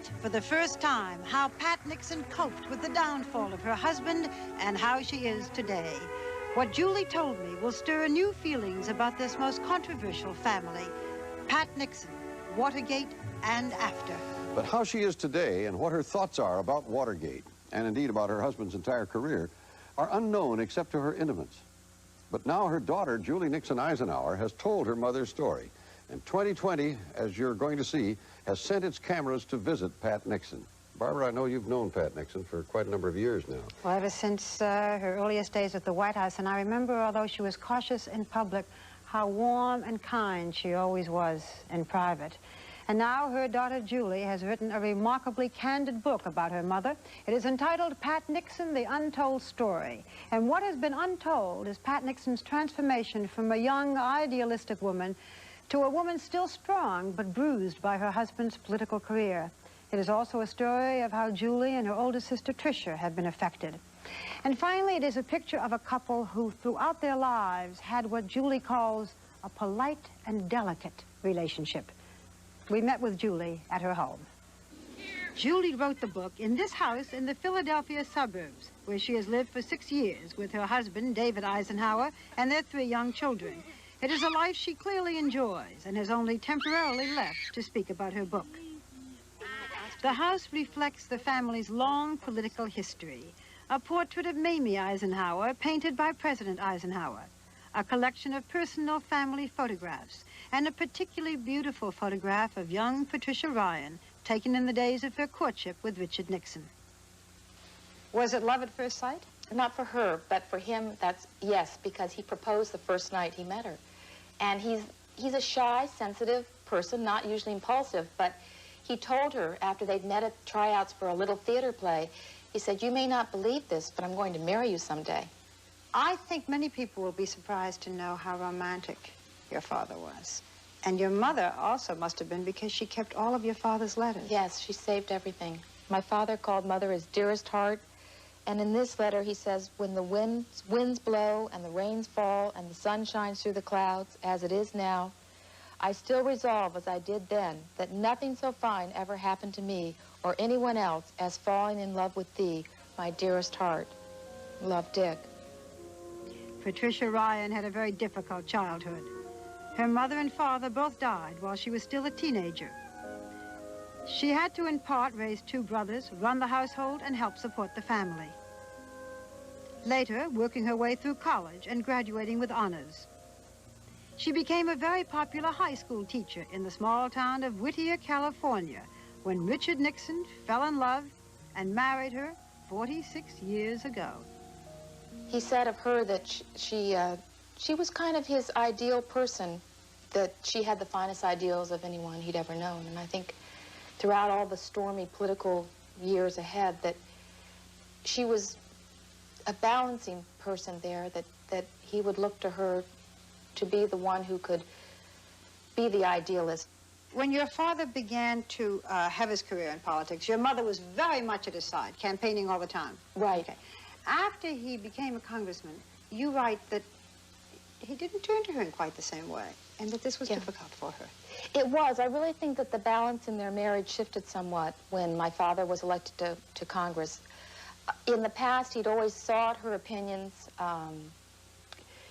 meet, for the first time, how Pat Nixon coped with the downfall of her husband and how she is today. What Julie told me will stir new feelings about this most controversial family. Pat Nixon, Watergate, and after. But how she is today and what her thoughts are about Watergate, and indeed about her husband's entire career, are unknown except to her intimates. But now her daughter, Julie Nixon Eisenhower, has told her mother's story. And 2020, as you're going to see, has sent its cameras to visit Pat Nixon. Barbara, I know you've known Pat Nixon for quite a number of years now. Well, ever since her earliest days at the White House, and I remember, although she was cautious in public, how warm and kind she always was in private. And now her daughter Julie has written a remarkably candid book about her mother. It is entitled Pat Nixon, The Untold Story. And what has been untold is Pat Nixon's transformation from a young, idealistic woman to a woman still strong but bruised by her husband's political career. It is also a story of how Julie and her older sister Tricia have been affected. And finally, it is a picture of a couple who throughout their lives had what Julie calls a polite and delicate relationship. We met with Julie at her home. Julie wrote the book in this house in the Philadelphia suburbs, where she has lived for 6 years with her husband, David Eisenhower, and their 3 young children. It is a life she clearly enjoys and has only temporarily left to speak about her book. The house reflects the family's long political history. A portrait of Mamie Eisenhower, painted by President Eisenhower. A collection of personal family photographs, and a particularly beautiful photograph of young Patricia Ryan, taken in the days of her courtship with Richard Nixon. Was it love at first sight? Not for her, but for him, that's yes, because he proposed the first night he met her. And he's a shy, sensitive person, not usually impulsive, but he told her after they'd met at tryouts for a little theater play, he said, "You may not believe this, but I'm going to marry you someday." I think many people will be surprised to know how romantic your father was. And your mother also must have been, because she kept all of your father's letters. Yes, she saved everything. My father called Mother his dearest heart. And in this letter, he says, "When the winds blow and the rains fall and the sun shines through the clouds, as it is now, I still resolve, as I did then, that nothing so fine ever happened to me or anyone else as falling in love with thee, my dearest heart. Love, Dick." Patricia Ryan had a very difficult childhood. Her mother and father both died while she was still a teenager. She had to, in part, raise 2 brothers, run the household, and help support the family. Later, working her way through college and graduating with honors. She became a very popular high school teacher in the small town of Whittier, California, when Richard Nixon fell in love and married her 46 years ago. He said of her that she was kind of his ideal person, that she had the finest ideals of anyone he'd ever known. And I think throughout all the stormy political years ahead, that she was a balancing person there, that he would look to her to be the one who could be the idealist. When your father began to have his career in politics, your mother was very much at his side, campaigning all the time. Right. Okay. After he became a congressman, you write that he didn't turn to her in quite the same way, and that this was difficult for her. It was. I really think that the balance in their marriage shifted somewhat when my father was elected to Congress. In the past, he'd always sought her opinions.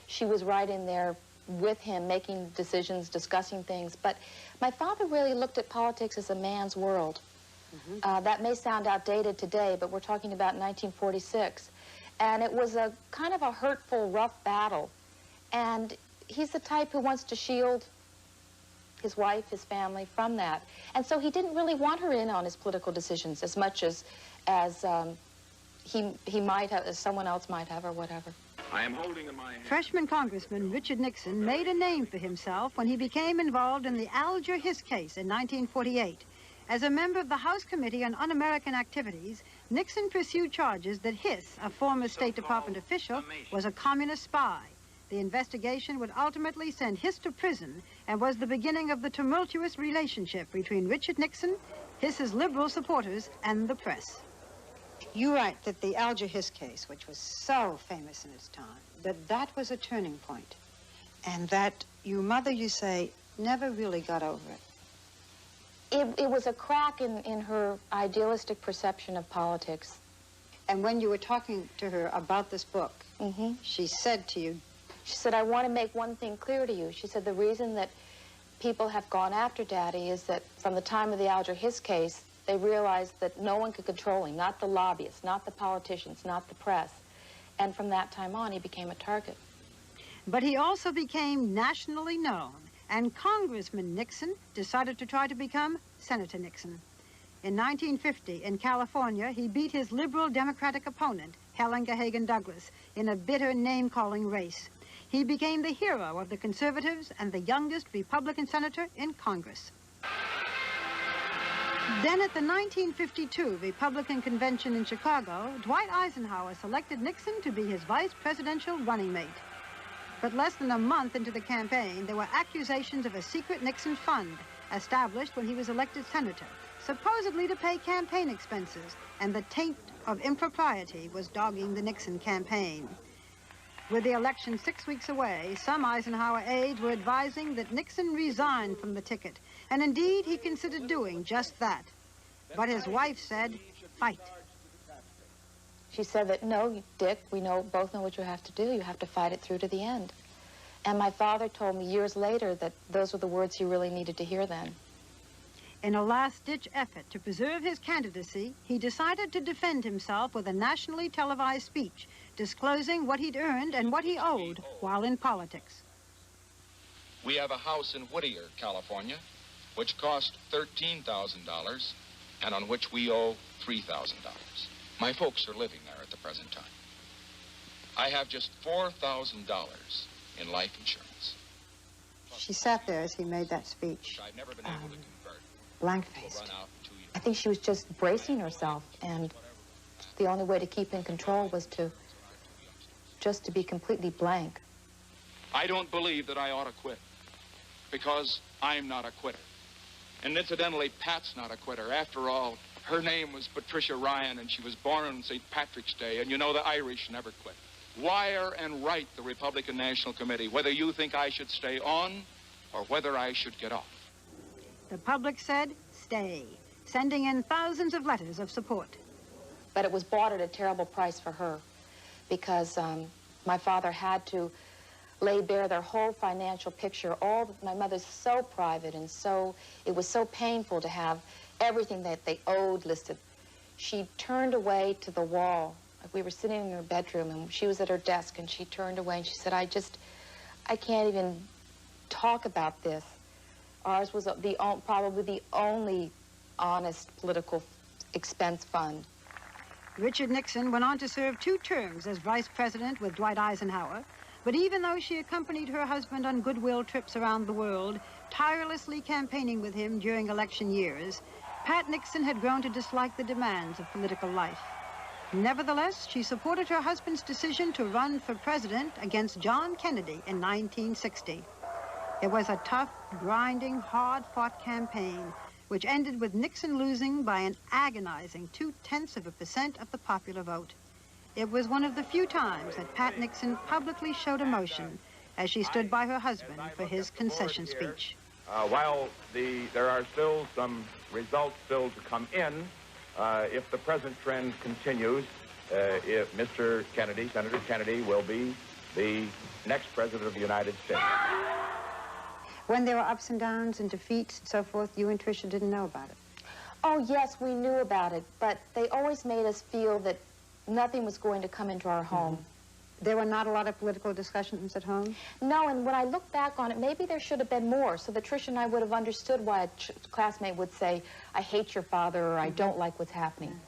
She was right in there with him, making decisions, discussing things. But my father really looked at politics as a man's world. Mm-hmm. That may sound outdated today, but we're talking about 1946. And it was a kind of a hurtful, rough battle. And he's the type who wants to shield his wife, his family from that. And so he didn't really want her in on his political decisions as much as he might have, as someone else might have, or whatever. I am holding in my hand. Freshman Congressman Richard Nixon made a name for himself when he became involved in the Alger Hiss case in 1948. As a member of the House Committee on Un-American Activities, Nixon pursued charges that Hiss, a former State Department official, was a communist spy. The investigation would ultimately send Hiss to prison and was the beginning of the tumultuous relationship between Richard Nixon, Hiss's liberal supporters, and the press. You write that the Alger Hiss case, which was so famous in its time, that was a turning point, and that your mother, you say, never really got over it. It was a crack in her idealistic perception of politics. And when you were talking to her about this book, she said to you... She said, I want to make one thing clear to you. She said, the reason that people have gone after Daddy is that from the time of the Alger Hiss case, they realized that no one could control him, not the lobbyists, not the politicians, not the press. And from that time on, he became a target. But he also became nationally known, and Congressman Nixon decided to try to become Senator Nixon. In 1950, in California, he beat his liberal Democratic opponent, Helen Gahagan Douglas, in a bitter name-calling race. He became the hero of the conservatives and the youngest Republican senator in Congress. Then at the 1952 Republican Convention in Chicago, Dwight Eisenhower selected Nixon to be his vice presidential running mate. But less than a month into the campaign, there were accusations of a secret Nixon fund established when he was elected senator, supposedly to pay campaign expenses, and the taint of impropriety was dogging the Nixon campaign. With the election 6 weeks away, some Eisenhower aides were advising that Nixon resign from the ticket, and indeed he considered doing just that. But his wife said, fight. She said that, no, Dick, we both know what you have to do. You have to fight it through to the end. And my father told me years later that those were the words he really needed to hear then. In a last-ditch effort to preserve his candidacy, he decided to defend himself with a nationally televised speech, disclosing what he'd earned and what he owed while in politics. We have a house in Whittier, California, which cost $13,000 and on which we owe $3,000. My folks are living there at the present time. I have just $4,000 in life insurance. She sat there as he made that speech, I've never been able to convert. blank-faced. I think she was just bracing herself, and the only way to keep in control was just to be completely blank. I don't believe that I ought to quit, because I'm not a quitter. And incidentally, Pat's not a quitter. After all, her name was Patricia Ryan, and she was born on St. Patrick's Day, and you know the Irish never quit. Wire and write the Republican National Committee whether you think I should stay on or whether I should get off. The public said, stay, sending in thousands of letters of support. But it was bought at a terrible price for her, because my father had to lay bare their whole financial picture. My mother's so private, and it was so painful to have everything that they owed listed. She turned away to the wall. We were sitting in her bedroom, and she was at her desk, and she turned away, and she said, I can't even talk about this. Ours was probably the only honest political expense fund. Richard Nixon went on to serve 2 terms as vice president with Dwight Eisenhower, but even though she accompanied her husband on goodwill trips around the world, tirelessly campaigning with him during election years, Pat Nixon had grown to dislike the demands of political life. Nevertheless, she supported her husband's decision to run for president against John Kennedy in 1960. It was a tough, grinding, hard-fought campaign, which ended with Nixon losing by an agonizing 0.2% of the popular vote. It was one of the few times that Pat Nixon publicly showed emotion as she stood by her husband for his concession speech. While there are still some results still to come in, if the present trend continues, if Mr. Kennedy, Senator Kennedy, will be the next president of the United States. When there were ups and downs and defeats and so forth, you and Tricia didn't know about it. Oh, yes, we knew about it, but they always made us feel that nothing was going to come into our home. There were not a lot of political discussions at home? No, and when I look back on it, maybe there should have been more, so that Tricia and I would have understood why a classmate would say, I hate your father, or I don't like what's happening.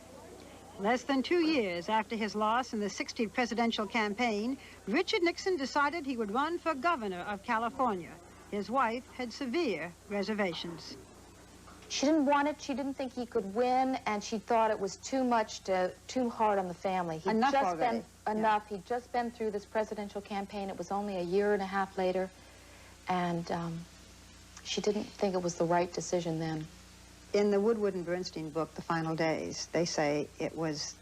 Less than 2 years after his loss in the 60th presidential campaign, Richard Nixon decided he would run for governor of California. His wife had severe reservations. She didn't want it. She didn't think he could win, and she thought it was too hard on the family. Enough already. Enough. He'd just been through this presidential campaign. It was only a year and a half later, and she didn't think it was the right decision then. In the Woodward and Bernstein book, The Final Days, they say it was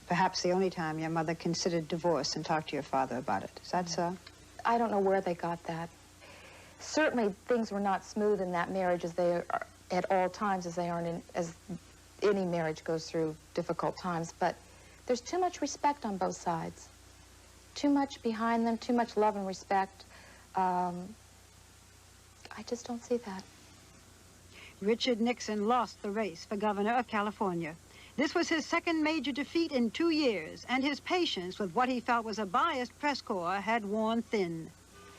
perhaps the only time your mother considered divorce and talked to your father about it. Is that so? I don't know where they got that. Certainly, things were not smooth in that marriage as they at all times, as they are as any marriage goes through difficult times, but there's too much respect on both sides. Too much behind them, too much love and respect. I just don't see that. Richard Nixon lost the race for governor of California. This was his second major defeat in 2 years, and his patience with what he felt was a biased press corps had worn thin.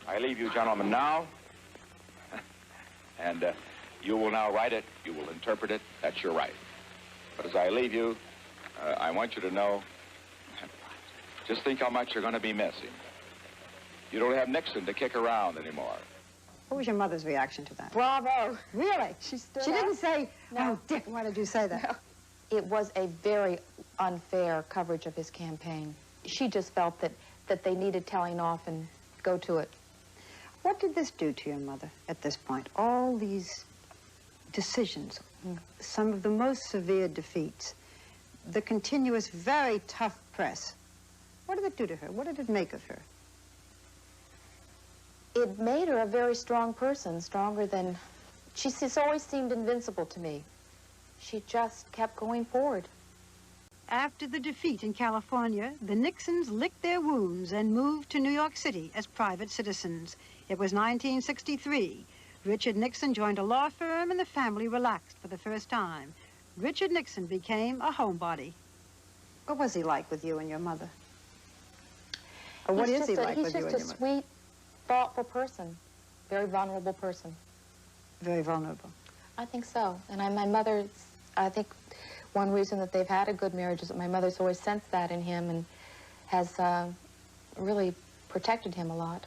I leave you gentlemen now, and you will now write it, you will interpret it, that's your right. But as I leave you, I want you to know, just think how much you're going to be missing. You don't have Nixon to kick around anymore. What was your mother's reaction to that? Bravo. Really? She didn't say, no. Oh, Dick, why did you say that? No. It was a very unfair coverage of his campaign. She just felt that they needed telling off and go to it. What did this do to your mother at this point? All these decisions, some of the most severe defeats, the continuous, very tough press. What did it do to her? What did it make of her? It made her a very strong person, stronger than... She's always seemed invincible to me. She just kept going forward. After the defeat in California, the Nixons licked their wounds and moved to New York City as private citizens. It was 1963. Richard Nixon joined a law firm and the family relaxed for the first time. Richard Nixon became a homebody. What was he like with you and your mother? Or what is he like with you and your mother? He's just a sweet, thoughtful person, very vulnerable person. Very vulnerable. I think so. And my mother, I think one reason that they've had a good marriage is that my mother's always sensed that in him and has really protected him a lot.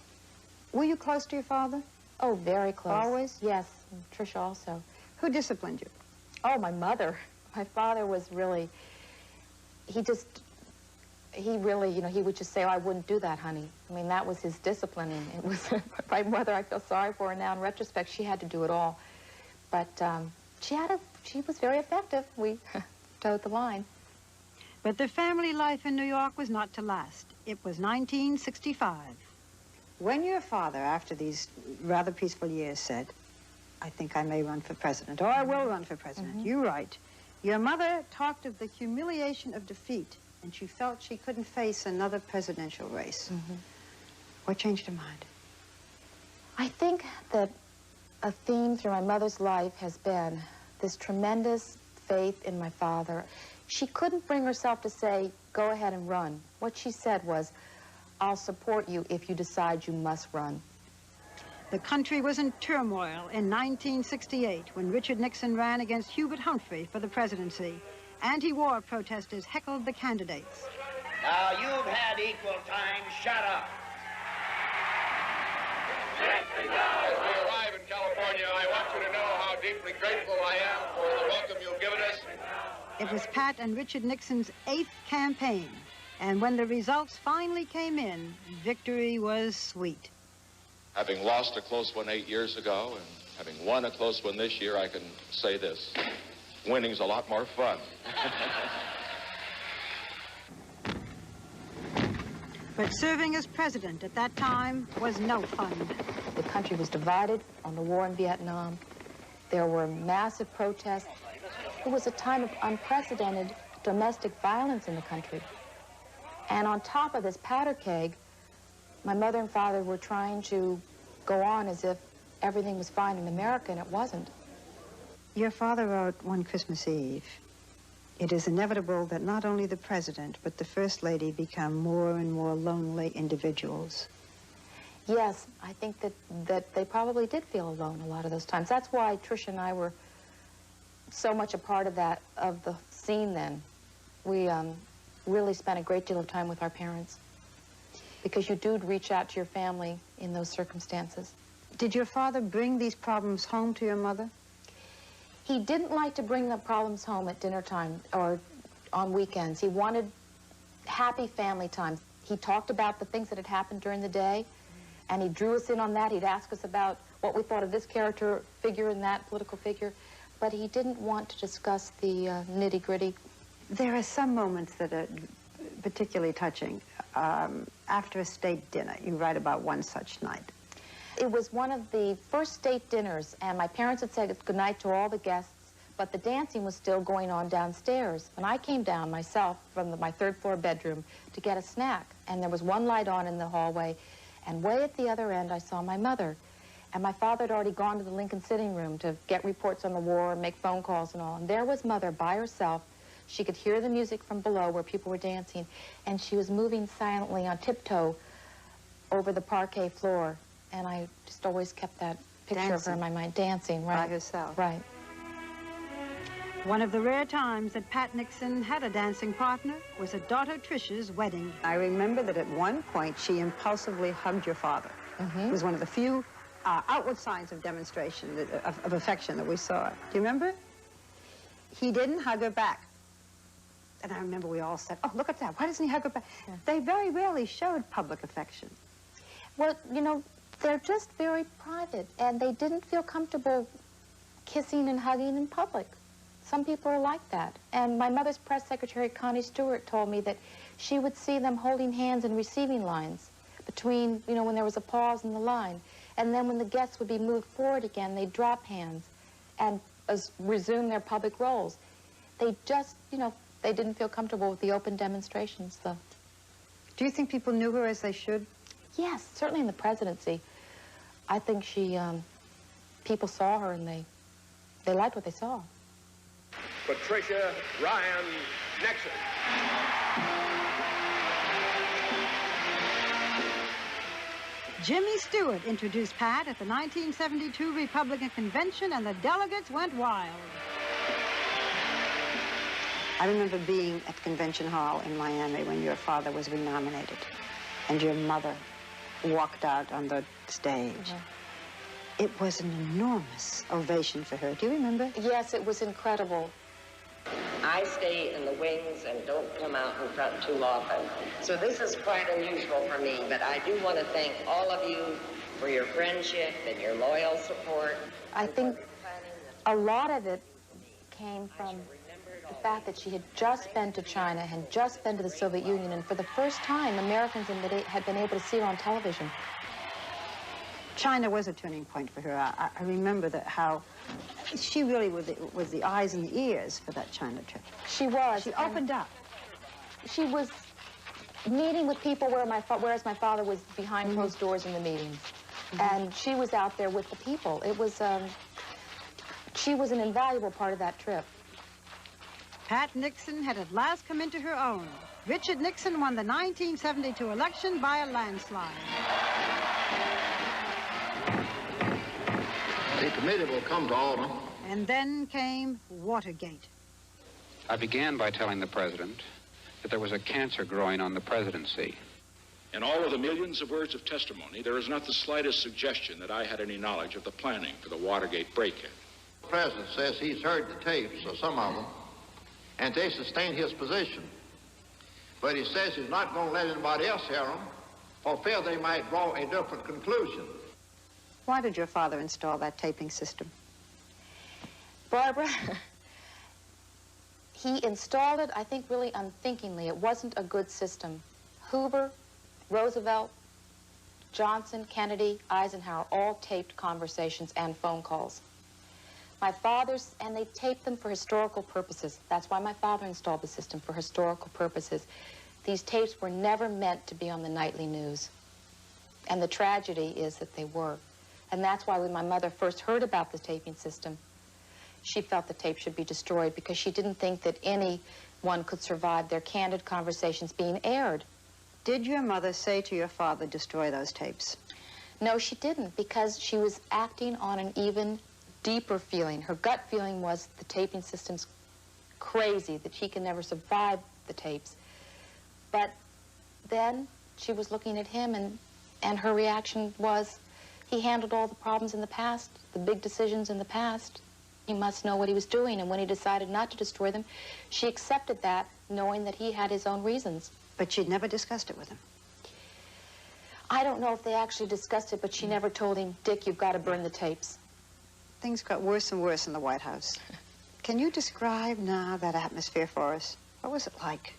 Were you close to your father? Oh, very close. Always? Yes, and Tricia also. Who disciplined you? Oh, my mother. My father was really, he really, you know, he would just say, oh, I wouldn't do that, honey. I mean, that was his disciplining. It was, my mother, I feel sorry for her now. In retrospect, she had to do it all. But she was very effective. We towed the line. But the family life in New York was not to last. It was 1965. When your father, after these rather peaceful years, said, I think I may run for president, or I will run for president, you write, your mother talked of the humiliation of defeat, and she felt she couldn't face another presidential race. What changed her mind? I think that a theme through my mother's life has been this tremendous faith in my father. She couldn't bring herself to say, go ahead and run. What she said was, I'll support you if you decide you must run. The country was in turmoil in 1968 when Richard Nixon ran against Hubert Humphrey for the presidency. Anti-war protesters heckled the candidates. Now, you've had equal time. Shut up. As we arrive in California, I want you to know how deeply grateful I am for the welcome you've given us. It was Pat and Richard Nixon's 8th campaign, and when the results finally came in, victory was sweet. Having lost a close one 8 years ago and having won a close one this year, I can say this. Winning's a lot more fun. But serving as president at that time was no fun. The country was divided on the war in Vietnam. There were massive protests. It was a time of unprecedented domestic violence in the country. And on top of this powder keg, my mother and father were trying to go on as if everything was fine in America, and it wasn't. Your father wrote one Christmas Eve, it is inevitable that not only the president, but the first lady become more and more lonely individuals. Yes, I think that they probably did feel alone a lot of those times. That's why Tricia and I were so much a part of that, of the scene then. We really spent a great deal of time with our parents because you do reach out to your family in those circumstances. Did your father bring these problems home to your mother? He didn't like to bring the problems home at dinner time or on weekends. He wanted happy family time. He talked about the things that had happened during the day, and he drew us in on that. He'd ask us about what we thought of this character figure and that political figure, but he didn't want to discuss the nitty-gritty. There are some moments that are particularly touching. After a state dinner, you write about one such night. It was one of the first state dinners, and my parents had said goodnight to all the guests, but the dancing was still going on downstairs. And I came down myself from my third-floor bedroom to get a snack, and there was one light on in the hallway, and way at the other end I saw my mother. And my father had already gone to the Lincoln sitting room to get reports on the war and make phone calls and all. And there was Mother by herself. She could hear the music from below where people were dancing, and she was moving silently on tiptoe over the parquet floor. And I just always kept that picture of her in my mind, dancing, right? By herself. Right. One of the rare times that Pat Nixon had a dancing partner was at daughter Tricia's wedding. I remember that at one point she impulsively hugged your father. It was one of the few outward signs of demonstration, of affection that we saw. Do you remember? He didn't hug her back. And I remember we all said, oh, look at that. Why doesn't he hug her back? Yeah. They very rarely showed public affection. Well, you know, they're just very private, and they didn't feel comfortable kissing and hugging in public. Some people are like that. And my mother's press secretary, Connie Stewart, told me that she would see them holding hands in receiving lines between, you know, when there was a pause in the line. And then when the guests would be moved forward again, they'd drop hands and resume their public roles. They just, you know, they didn't feel comfortable with the open demonstrations, though. Do you think people knew her as they should? Yes, certainly in the presidency. I think she, people saw her and they liked what they saw. Patricia Ryan Nixon. Jimmy Stewart introduced Pat at the 1972 Republican Convention, and the delegates went wild. I remember being at the convention hall in Miami when your father was renominated, and your mother walked out on the stage. It was an enormous ovation for her. Do you remember? Yes, it was incredible. I stay in the wings and don't come out in front too often. So this is quite unusual for me, but I do want to thank all of you for your friendship and your loyal support. I think a lot of it came from the fact that she had just been to China and just been to the Soviet Union, and for the first time, Americans had been able to see her on television. China was a turning point for her. I remember that how she really was the eyes and the ears for that China trip. She was. She opened up. She was meeting with people whereas my father was behind closed doors in the meetings. And she was out there with the people. It was, she was an invaluable part of that trip. Pat Nixon had at last come into her own. Richard Nixon won the 1972 election by a landslide. The committee will come to order. And then came Watergate. I began by telling the president that there was a cancer growing on the presidency. In all of the millions of words of testimony, there is not the slightest suggestion that I had any knowledge of the planning for the Watergate break-in. The president says he's heard the tapes, or some of them, and they sustain his position. But he says he's not going to let anybody else hear them, for fear they might draw a different conclusion. Why did your father install that taping system? Barbara, he installed it, I think, really unthinkingly. It wasn't a good system. Hoover, Roosevelt, Johnson, Kennedy, Eisenhower all taped conversations and phone calls. My father's, and they taped them for historical purposes. That's why my father installed the system, for historical purposes. These tapes were never meant to be on the nightly news. And the tragedy is that they were. And that's why when my mother first heard about the taping system, she felt the tape should be destroyed because she didn't think that anyone could survive their candid conversations being aired. Did your mother say to your father, destroy those tapes? No, she didn't, because she was acting on an even deeper feeling. Her gut feeling was the taping system's crazy, that she can never survive the tapes. But then she was looking at him, and her reaction was, he handled all the problems in the past, the big decisions in the past. He must know what he was doing, and when he decided not to destroy them, she accepted that, knowing that he had his own reasons. But she'd never discussed it with him. I don't know if they actually discussed it, but she never told him, Dick, you've got to burn the tapes. Things got worse and worse in the White House. Can you describe now that atmosphere for us? What was it like?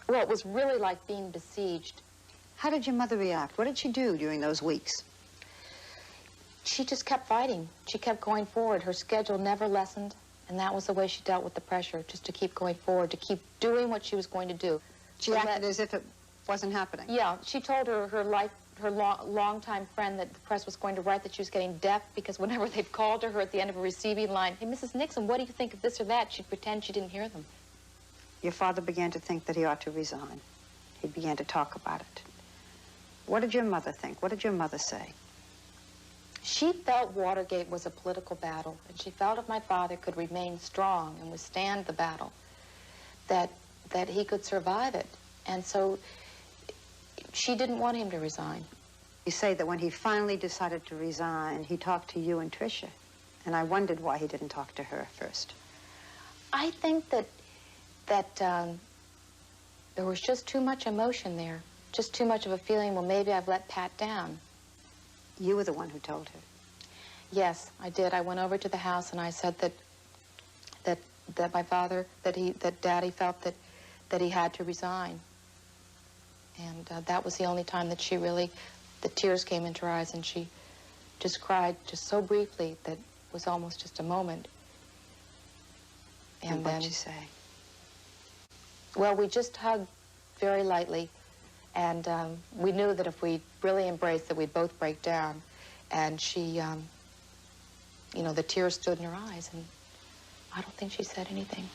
Well, it was really like being besieged. How did your mother react? What did she do during those weeks? She just kept fighting. She kept going forward. Her schedule never lessened, and that was the way she dealt with the pressure, just to keep going forward, to keep doing what she was going to do. She acted as if it wasn't happening. Yeah, she told her longtime friend that the press was going to write that she was getting deaf, because whenever they'd called to her at the end of a receiving line, "Hey, Mrs. Nixon, what do you think of this or that?" she'd pretend she didn't hear them. Your father began to think that he ought to resign. He began to talk about it. What did your mother think? What did your mother say? She felt Watergate was a political battle, and she felt if my father could remain strong and withstand the battle, that he could survive it. And so she didn't want him to resign. You say that when he finally decided to resign, he talked to you and Tricia, and I wondered why he didn't talk to her first. I think that there was just too much emotion there, just too much of a feeling, well, maybe I've let Pat down. You were the one who told her. Yes, I did. I went over to the house and I said that my father, that Daddy felt that he had to resign. And that was the only time that the tears came into her eyes, and she just cried just so briefly that it was almost just a moment. And what'd she say? Well, we just hugged very lightly, and we knew that if we really embraced that we'd both break down. And she, you know, the tears stood in her eyes, and I don't think she said anything.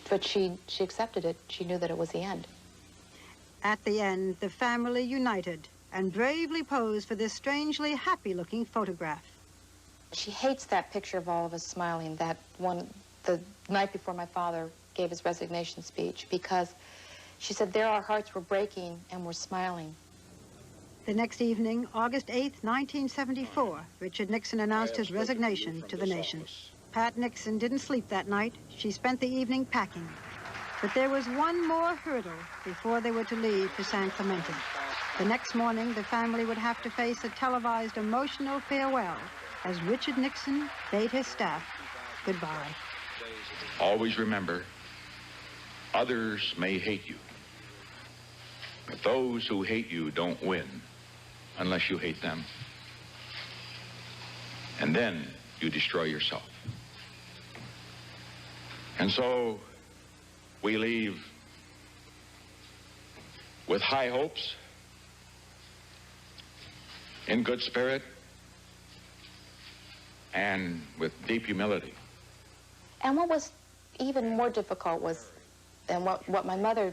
But she accepted it. She knew that it was the end. At the end, the family united and bravely posed for this strangely happy-looking photograph. She hates that picture of all of us smiling, that one, the night before my father gave his resignation speech, because she said there our hearts were breaking and we're smiling. The next evening, August 8th, 1974, Richard Nixon announced his resignation to the nation. Pat Nixon didn't sleep that night. She spent the evening packing. But there was one more hurdle before they were to leave for San Clemente. The next morning, the family would have to face a televised emotional farewell as Richard Nixon bade his staff goodbye. Always remember, others may hate you, but those who hate you don't win unless you hate them. And then you destroy yourself. And so we leave with high hopes, in good spirit, and with deep humility. And what was even more difficult was, and what my mother,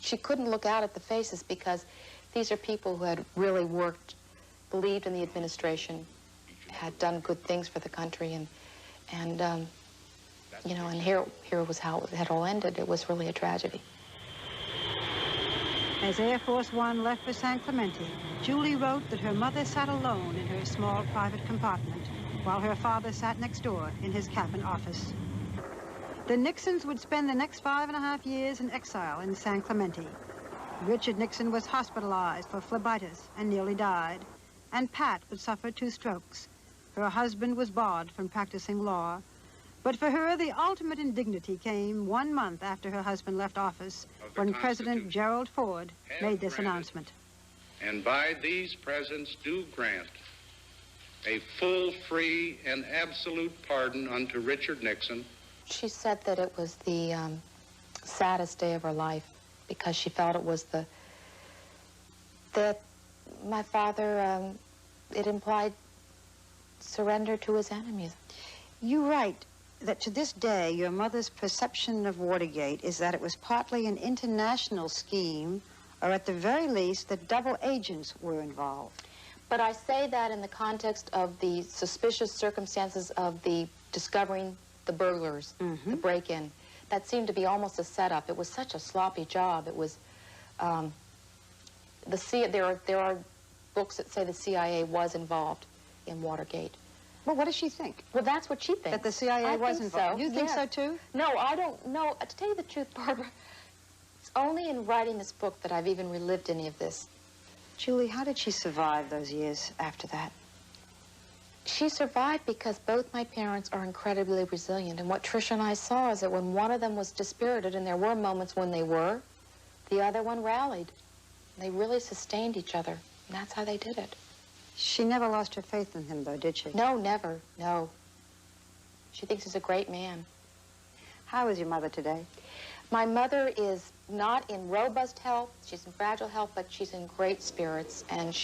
she couldn't look out at the faces, because these are people who had really worked, believed in the administration, had done good things for the country, and you know, and here was how it had all ended. It was really a tragedy. As Air Force One left for San Clemente, Julie wrote that her mother sat alone in her small private compartment, while her father sat next door in his cabin office. The Nixons would spend the next 5.5 years in exile in San Clemente. Richard Nixon was hospitalized for phlebitis and nearly died, and Pat would suffer 2 strokes. Her husband was barred from practicing law. But for her, the ultimate indignity came 1 month after her husband left office, when President Gerald Ford made this announcement. And by these presents do grant a full, free, and absolute pardon unto Richard Nixon. She said that it was the saddest day of her life, because she felt it was that my father, it implied surrender to his enemies. You write that to this day, your mother's perception of Watergate is that it was partly an international scheme, or at the very least, that double agents were involved. But I say that in the context of the suspicious circumstances of the discovering the burglars, the break-in. That seemed to be almost a setup. It was such a sloppy job. It was, there are books that say the CIA was involved in Watergate. Well, what does she think? Well, that's what she thinks. That the CIA was involved. So. You think so, too? No, I don't know. To tell you the truth, Barbara, it's only in writing this book that I've even relived any of this. Julie, how did she survive those years after that? She survived because both my parents are incredibly resilient. And what Tricia and I saw is that when one of them was dispirited, and there were moments when they were, the other one rallied. They really sustained each other. And that's how they did it. She never lost her faith in him, though, did she? No, never, no. She thinks he's a great man. How is your mother today? My mother is not in robust health. She's in fragile health, but she's in great spirits. And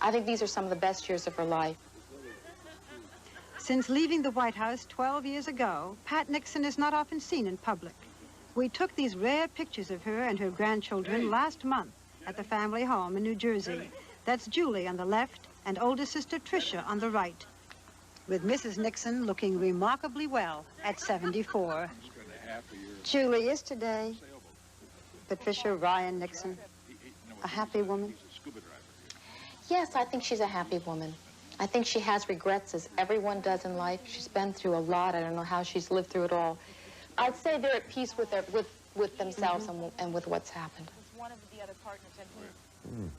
I think these are some of the best years of her life. Since leaving the White House 12 years ago, Pat Nixon is not often seen in public. We took these rare pictures of her and her grandchildren last month at the family home in New Jersey. That's Julie on the left and older sister Tricia on the right, with Mrs. Nixon looking remarkably well at 74. Julie is today Patricia Ryan Nixon a happy woman? Yes, I think she's a happy woman. I think she has regrets, as everyone does in life. She's been through a lot. I don't know how she's lived through it all. I'd say they're at peace with themselves and with what's happened. One of the other partners and who?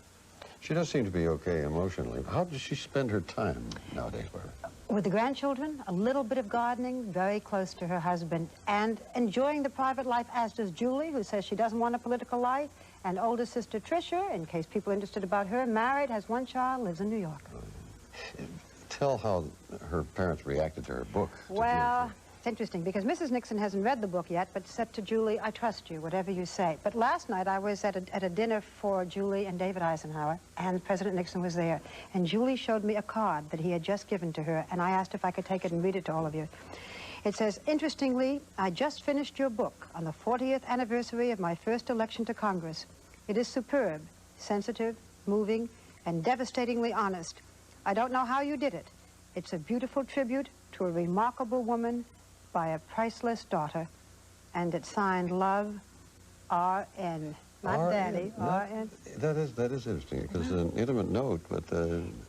She does seem to be okay emotionally. How does she spend her time nowadays, Barbara? With the grandchildren, a little bit of gardening, very close to her husband, and enjoying the private life, as does Julie, who says she doesn't want a political life, and older sister Tricia, in case people are interested about her, married, has one child, lives in New York. Tell how her parents reacted to her book. Well, it's interesting, because Mrs. Nixon hasn't read the book yet, but said to Julie, I trust you, whatever you say. But last night I was at a dinner for Julie and David Eisenhower, and President Nixon was there. And Julie showed me a card that he had just given to her, and I asked if I could take it and read it to all of you. It says, interestingly, I just finished your book on the 40th anniversary of my first election to Congress. It is superb, sensitive, moving, and devastatingly honest. I don't know how you did it. It's a beautiful tribute to a remarkable woman by a priceless daughter, and it's signed Love, R.N. Not Daddy, R.N. That is interesting, because an intimate note, but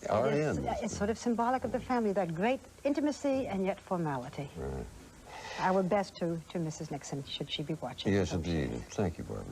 R.N. It's sort of symbolic of the family, that great intimacy and yet formality. Right. Our best to Mrs. Nixon, should she be watching. Yes, indeed. Thank you, Barbara.